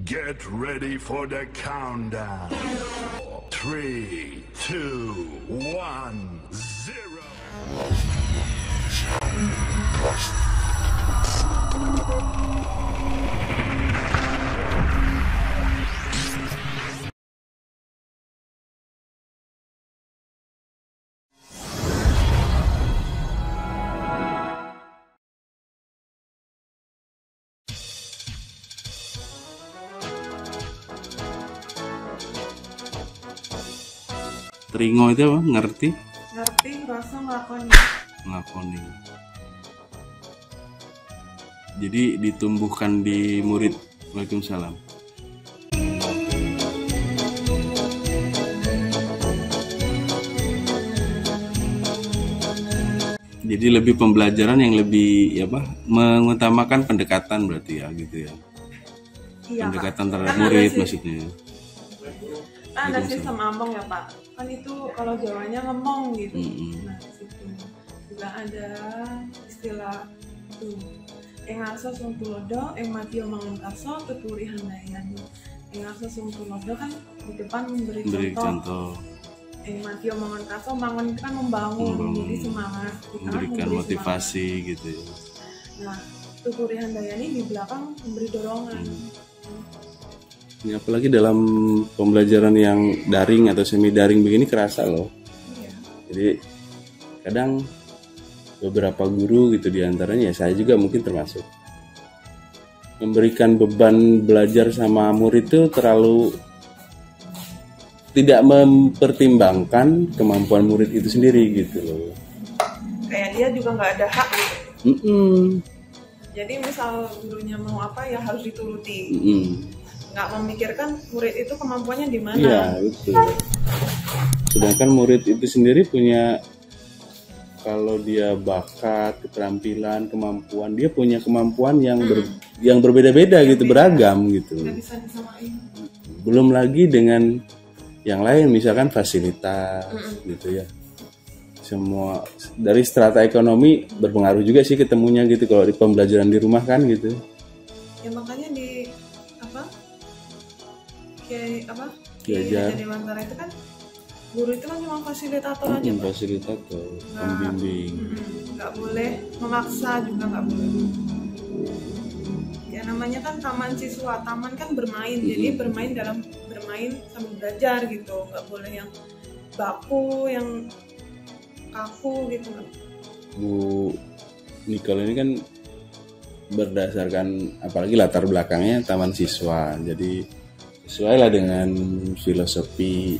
Get ready for the countdown. 3, 2, 1, 0. Teringo itu apa? Ngerti? Ngerti, rasa ngelakoni. Ngelakoni. Jadi ditumbuhkan di murid. Waalaikumsalam. Jadi lebih pembelajaran yang lebih mengutamakan pendekatan berarti ya gitu ya. Iya, pendekatan Pak. terhadap Kan murid ada maksudnya. Kan ada sistem ngomong ya Pak. Kan itu kalau Jawanya ngomong gitu. Nah situ juga ada istilah tuh. Ing aso sung tulodo, ing mati omongan kaso, tuturi handayani. Ing aso sung tulodo kan di depan memberi contoh. Ing mati omongan kaso, bangun itu kan membangun, jadi semangat. Memberikan motivasi semangat. Gitu ya. Nah, tuturi handayani di belakang memberi dorongan. Ini apalagi dalam pembelajaran yang daring atau semi daring begini kerasa loh. Iya. Jadi kadang beberapa guru gitu diantaranya ya saya juga mungkin termasuk memberikan beban belajar sama murid itu terlalu tidak mempertimbangkan kemampuan murid itu sendiri gitu loh. Kayak dia juga nggak ada hak gitu. Jadi misal gurunya mau apa ya harus dituruti. Nggak memikirkan murid itu kemampuannya di mana. Iya betul. Sedangkan murid itu sendiri punya, kalau dia bakat, keterampilan, kemampuan, dia punya kemampuan yang yang berbeda-beda gitu, beragam gitu. Nggak bisa disamain. Belum lagi dengan yang lain, misalkan fasilitas gitu ya. Semua dari strata ekonomi berpengaruh juga sih ketemunya gitu kalau di pembelajaran di rumah kan gitu. Ya makanya di Kiai Dewantara itu kan guru itu kan cuma fasilitator aja. Fasilitator, pembimbing. Nggak boleh memaksa juga nggak boleh. Ya namanya kan taman siswa, taman kan bermain, jadi bermain sambil belajar gitu, nggak boleh yang baku, yang kaku gitu. Bu Nicole ini kan berdasarkan apalagi latar belakangnya taman siswa, jadi sesuai lah dengan filosofi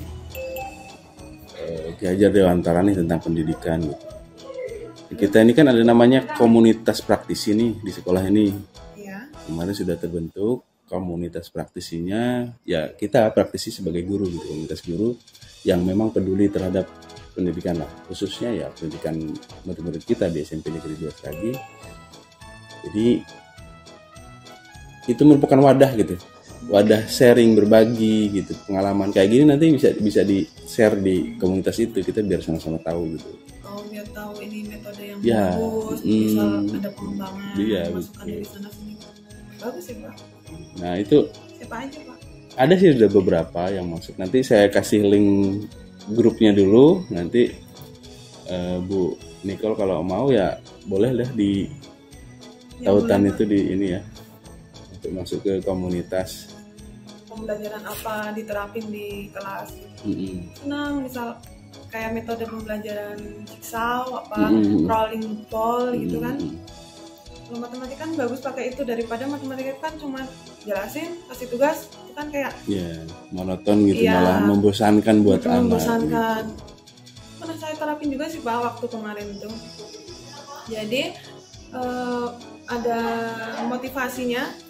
Ki Hajar Dewantara nih tentang pendidikan gitu. Kita ini kan ada namanya komunitas praktisi nih di sekolah ini. Iya. Kemarin sudah terbentuk komunitas praktisinya, ya kita praktisi sebagai guru gitu, komunitas guru yang memang peduli terhadap pendidikan lah, khususnya ya pendidikan murid-murid kita di SMP Negeri 2 Sragi. Jadi itu merupakan wadah gitu. Wadah sharing, berbagi gitu, pengalaman kayak gini nanti bisa di share di komunitas itu, kita biar sama-sama tahu gitu. Biar tahu ini metode yang bagus, bisa ada pengembangan, masukan dari sana sini. Bagus ya Pak. Nah itu siapa aja Pak? Ada sih sudah beberapa yang masuk. Nanti saya kasih link grupnya dulu. Nanti Bu Nicole kalau mau ya boleh dah di tautan itu di ini ya, untuk masuk ke komunitas. Pembelajaran apa diterapin di kelas. Senang misal kayak metode pembelajaran jigsaw rolling ball gitu kan. Kalau matematika kan bagus pakai itu daripada matematika kan cuma jelasin kasih tugas itu kan kayak monoton gitu, malah membosankan buat anak. Membosankan. Pernah saya terapin juga sih Pak waktu kemarin itu. Jadi ada motivasinya.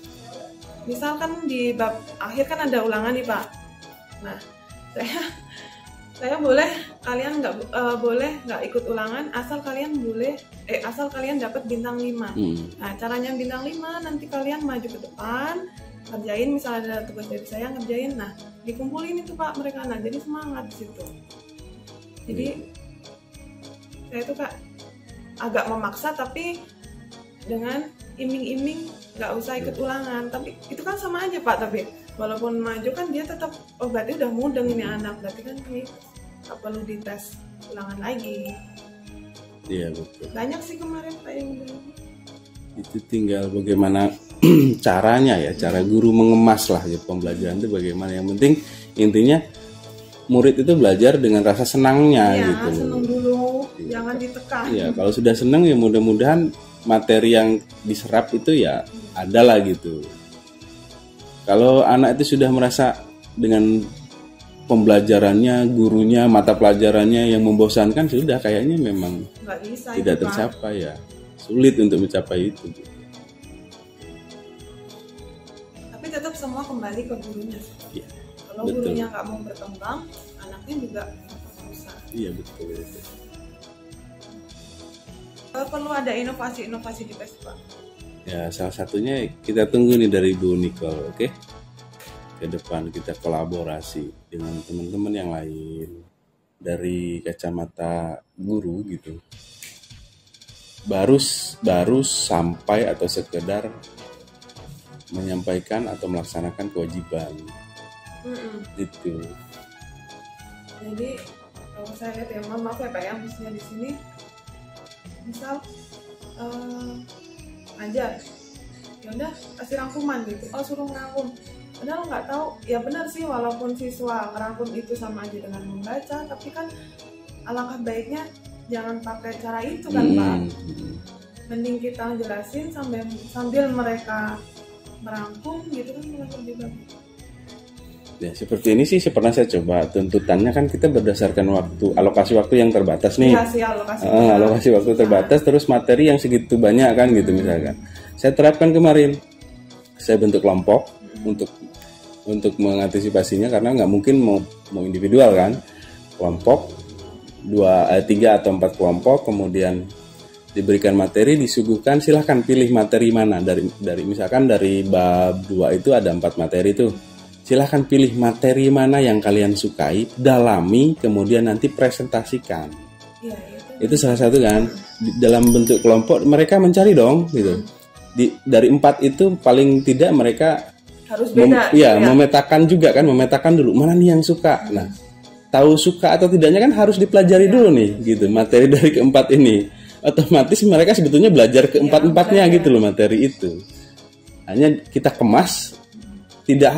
Misalkan di bab akhir kan ada ulangan nih Pak. Nah, saya boleh, kalian nggak ikut ulangan asal kalian dapat bintang 5. Nah, caranya bintang 5 nanti kalian maju ke depan, ngerjain misalnya ada tugas dari saya ngerjain. Nah, dikumpulin itu Pak mereka. Nah, jadi semangat di situ. Jadi saya tuh Kak agak memaksa tapi dengan iming-iming nggak usah ikut ulangan. Tapi itu kan sama aja Pak, tapi walaupun maju kan dia tetap, oh berarti udah mudeng ini anak, berarti kan ini nggak perlu dites ulangan lagi. Iya betul. Banyak sih kemarin Pak yang bilang. Itu tinggal bagaimana caranya ya, cara guru mengemas lah gitu pembelajaran itu bagaimana. Yang penting intinya murid itu belajar dengan rasa senangnya Iya, gitu. senang dulu, jangan ditekan. Iya, kalau sudah senang ya mudah-mudahan materi yang diserap itu ya ada lah gitu. Kalau anak itu sudah merasa dengan pembelajarannya, gurunya, mata pelajarannya yang membosankan, sudah kayaknya memang Nggak bisa tidak itu, Pak. tercapai ya. Sulit untuk mencapai itu. Tapi tetap semua kembali ke gurunya. Iya, Kalau betul. gurunya nggak mau berkembang, anaknya juga susah. Iya betul. Perlu ada inovasi-inovasi di PES Pak. Ya salah satunya kita tunggu nih dari Bu Nicole, oke? Ke depan kita kolaborasi dengan teman-teman yang lain dari kacamata guru gitu. Baru sampai atau sekedar menyampaikan atau melaksanakan kewajiban itu. Jadi kalau saya lihat ya, maaf ya Pak ya, misalnya di sini misal ajar, ya udah kasih rangkuman gitu, oh suruh ngerangkum, padahal nggak tahu. Ya benar sih, walaupun siswa ngerangkum itu sama aja dengan membaca, tapi kan alangkah baiknya jangan pakai cara itu kan Pak. Mending kita jelasin sambil mereka merangkum gitu kan, malah lebih bagus. Ya seperti ini sih pernah saya coba. Tuntutannya kan kita berdasarkan alokasi waktu yang terbatas nih. Iya sih, alokasi Alokasi waktu terbatas, terus materi yang segitu banyak kan gitu misalkan. Saya terapkan kemarin, saya bentuk kelompok untuk mengantisipasinya, karena nggak mungkin mau individual kan. Kelompok 3 atau 4 kelompok, kemudian diberikan materi, disuguhkan, silahkan pilih materi mana dari misalkan dari bab 2 itu ada 4 materi tuh. Silahkan pilih materi mana yang kalian sukai, dalami, kemudian nanti presentasikan. Iya, Itu salah satu kan. Dalam bentuk kelompok mereka mencari dong gitu. Dari 4 itu paling tidak mereka harus beda. memetakan juga kan, memetakan dulu mana nih yang suka. Nah, tahu suka atau tidaknya kan harus dipelajari dulu nih gitu, materi dari keempat ini. Otomatis mereka sebetulnya belajar keempat-empatnya gitu loh materi itu. Hanya kita kemas, tidak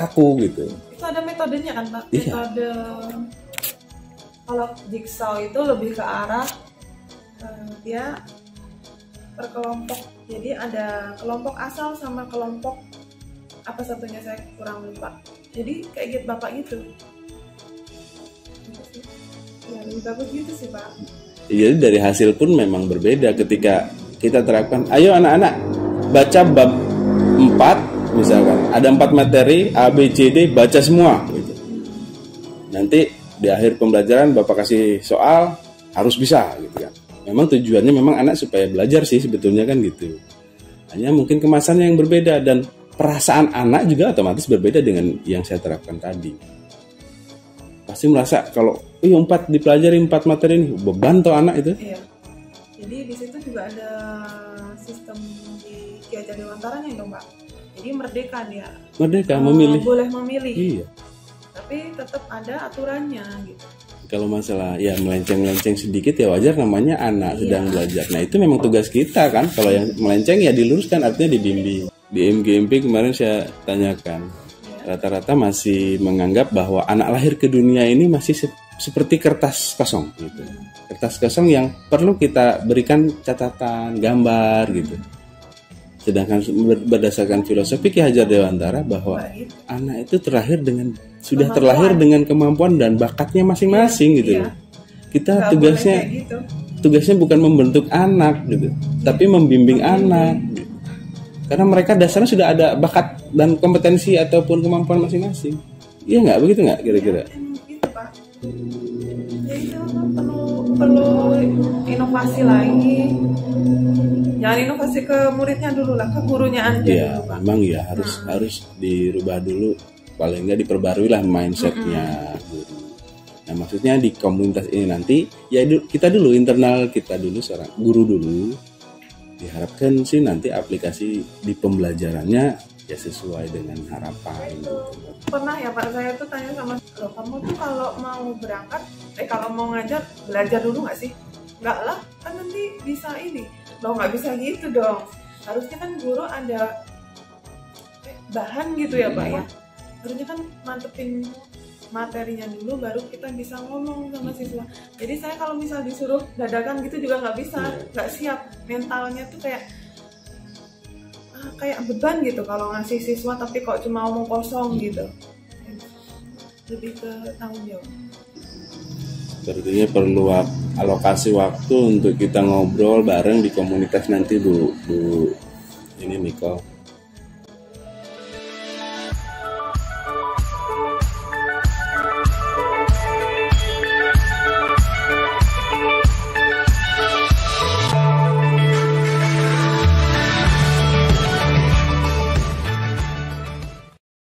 kaku gitu. Itu ada metodenya kan Pak? Iya. Metode kalau jigsaw itu lebih ke arah dia per kelompok. Jadi ada kelompok asal sama kelompok apa satunya saya kurang lupa. Jadi kayak gitu Bapak gitu. Ya lebih bagus gitu sih Pak. Jadi dari hasil pun memang berbeda ketika kita terapkan. Ayo anak-anak baca bab 4 misalkan, ada 4 materi A, B, C, D, baca semua gitu. Nanti di akhir pembelajaran Bapak kasih soal, harus bisa gitu kan. Memang tujuannya memang anak supaya belajar sih sebetulnya kan gitu. Hanya mungkin kemasannya yang berbeda dan perasaan anak juga otomatis berbeda dengan yang saya terapkan tadi. Pasti merasa kalau 4 dipelajari 4 materi ini beban toh anak itu. Iya. Jadi di situ juga ada sistem di Ki Hajar Dewantaranya dong Pak. Jadi merdeka dia. Merdeka memilih. Boleh memilih. Iya. Tapi tetap ada aturannya gitu. Kalau masalah ya melenceng-melenceng sedikit ya wajar, namanya anak sedang belajar. Nah itu memang tugas kita kan. Kalau yang melenceng ya diluruskan, artinya dibimbing. Di MGMP kemarin saya tanyakan, rata-rata masih menganggap bahwa anak lahir ke dunia ini masih seperti kertas kosong gitu. Kertas kosong yang perlu kita berikan catatan, gambar gitu. Sedangkan berdasarkan filosofi Ki Hajar Dewantara bahwa anak itu sudah terlahir dengan kemampuan dan bakatnya masing-masing gitu. Kita tugasnya bukan membentuk anak gitu, tapi membimbing anak gitu. Karena mereka dasarnya sudah ada bakat dan kompetensi ataupun kemampuan masing-masing. Iya nggak, begitu nggak kira-kira? Gitu Pak. Ya itu perlu inovasi lagi. Jangan inovasi ke muridnya dulu lah, ke gurunya aja Ya, dulu Pak. memang ya harus dirubah dulu, paling nggak diperbarui lah mindsetnya guru. Nah maksudnya di komunitas ini nanti ya kita dulu internal kita dulu seorang guru dulu, diharapkan sih nanti aplikasi di pembelajarannya ya sesuai dengan harapan gitu. Pernah ya Pak, saya tuh tanya sama loh, kamu tuh kalau mau berangkat kalau mau ngajar belajar dulu nggak sih? Nggak lah, kan nanti bisa ini loh, nggak bisa gitu dong, harusnya kan guru ada bahan gitu ya Pak ya, harusnya kan mantepin materinya dulu baru kita bisa ngomong sama siswa. Jadi saya kalau misal disuruh dadakan gitu juga nggak bisa, nggak siap mentalnya tuh kayak beban gitu kalau ngasih siswa tapi kok cuma omong kosong gitu, lebih ke tanggung jawab. Sepertinya perlu alokasi waktu untuk kita ngobrol bareng di komunitas nanti Bu ini Nicole.